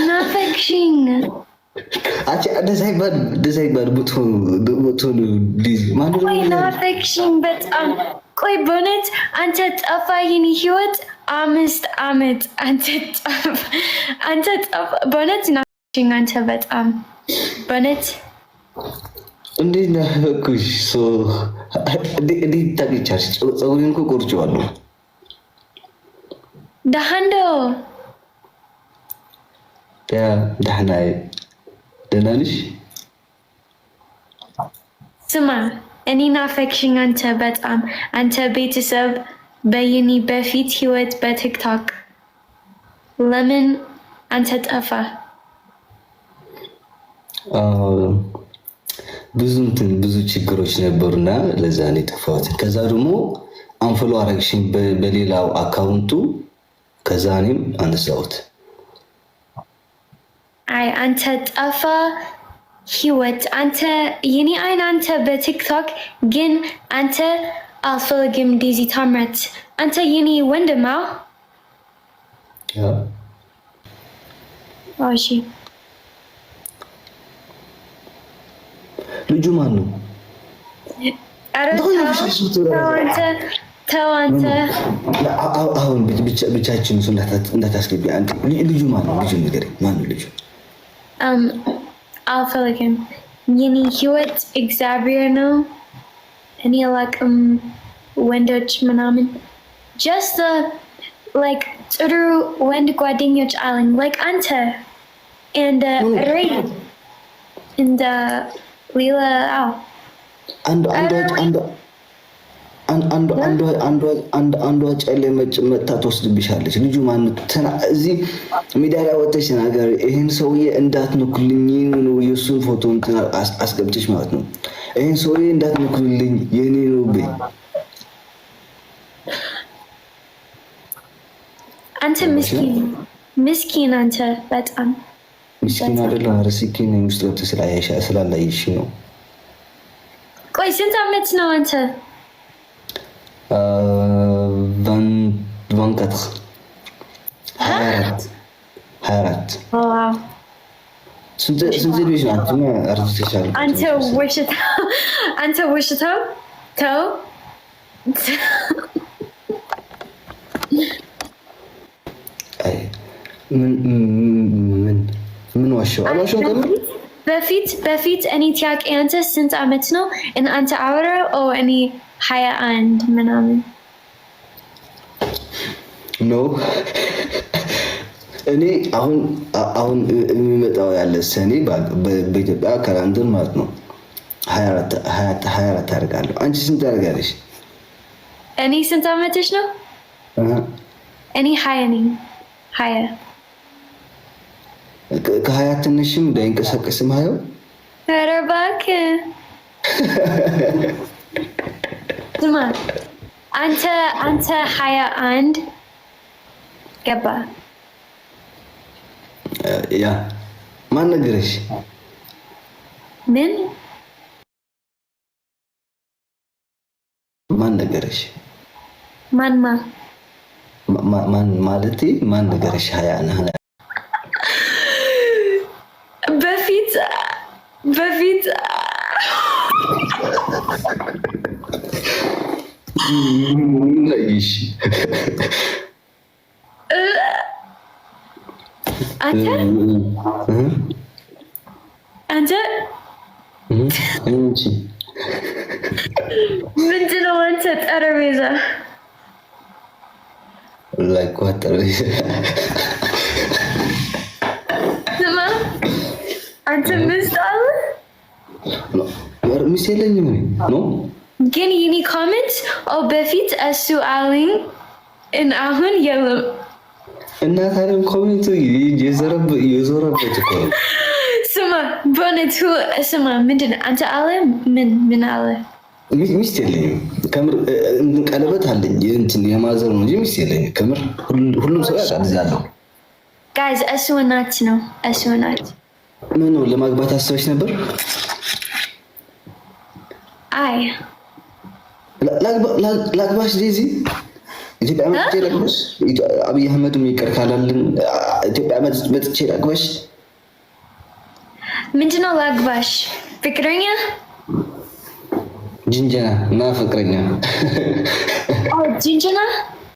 ናፈቅሽኝ አንቺ እንደዛ ይባል ብትሆኑ ዲዚ ማን ነው? ናፈቅሽኝ በጣም ቆይ በእውነት አንተ ጠፋህ የኔ ህይወት 5 ዓመት አንተ ጠፋ በእውነት ናፈቅሽኝ አንተ በጣም በእውነት እንዴት ናፈቅኩሽ እንዴት ታውቂያለሽ? ፀጉሬን እኮ ቆርጬዋለሁ። ደህና ደህና ነሽ? ስማ እኔ ናፈቅሽኝ አንተ በጣም አንተ ቤተሰብ በየኔ በፊት ህይወት በቲክቶክ ለምን አንተ ጠፋ? ብዙ ችግሮች ነበሩና ለዛ ነው የጠፋሁት። ከዛ ደግሞ አንፎሎ አረግሽኝ በሌላው አካውንቱ ከዛ እኔም አነሳሁት። አይ አንተ ጠፋ ህይወት አንተ የኔ አይን አንተ በቲክቶክ ግን አንተ አልፈልግም ዲዚ ታምራት አንተ የኔ ወንድማ እሺ ልጁ ማን ነው? ተው አንተ አሁን ብቻችን እሱ እንዳታስገቢ። ልጁ ማን ነው? ልጁ ንገረኝ። ማን ነው ልጁ? አልፈልግም የኔ ህይወት እግዚአብሔር ነው። እኔ አላቅም ወንዶች ምናምን just like ጥሩ ወንድ ጓደኞች አለኝ like አንተ and ሬድ and ሌላ አንዷ ጨሌ መታ ትወስድብሻለች። ልጁ ማን እዚህ ሚዲያ ላይ ወጥተሽ ተናገር። ይሄን ሰውዬ እንዳትነኩልኝ ነው የእሱን ፎቶ እንትን አስገብተሽ ማለት ነው። ይሄን ሰውዬ እንዳትነኩልኝ የኔ ነው በይ። አንተ ምስኪን አንተ በጣም ምስኪን አይደለም። አረሲኪን ውስጥ ወጥተሽ ስላላየሽ ነው። ቆይ ስንት ዓመት ነው አንተ? 24 ስንት ልጅ ናት? አርጅተሻል አንተ ውሽታው ተው ምን ዋሻው አልዋሻው በፊት እኔ ጥያቄ አንተ ስንት ዓመት ነው? እና አንተ አወራው እኔ 21 ምናምን ነው። እኔ አሁን የሚመጣው ያለ ሰኔ በኢትዮጵያ ካላንደር ማለት ነው 24 አደርጋለሁ። አንቺ ስንት ታደርጋለሽ? እኔ ስንት ዓመትሽ ነው? እኔ 20 ነኝ። 20 ከ20 ትንሽም እንዳይንቀሳቀስም ሀየው። ኧረ እባክህ ስማ አንተ 21 ገባ። ያ ማን ነገረሽ? ምን ማን ነገረሽ? ማን ማለቴ ማን ነገረሽ? 20 ነህ በፊት ነይሽ አንተ እንጂ ምንድን ነው አንተ? ጠረጴዛ like what ጠረጴዛ ስማ አንተ ሚስት አለ? ሚስት የለኝም ነው ግን የኔ ኮሜንት በፊት እሱ አለኝ እና አሁን የለም። እና ታዲያ ኮሜንቱ የዞረበት እኮ ነው። ስማ በእውነቱ ስማ ምንድን ነው አንተ አለ ምን አለ? ሚስት የለኝም ከምር። ቀለበት አለኝ የማዘር ነው እንጂ ሚስት የለኝም ከምር። ሁሉም ሰው ያውቃል እዚህ አለው። ጋይዝ እሱ እናት ነው። እሱ እናት ምን ነው ለማግባት አስበሽ ነበር? አይ ላግባሽ ዴዚ ኢትዮጵያ መጥቼ ላግባሽ? አብይ አህመድም ይቅር ካላልን ኢትዮጵያ መጥቼ ላግባሽ? ምንድነው ላግባሽ? ፍቅረኛ? ጅንጀና እና ፍቅረኛ። ጅንጀና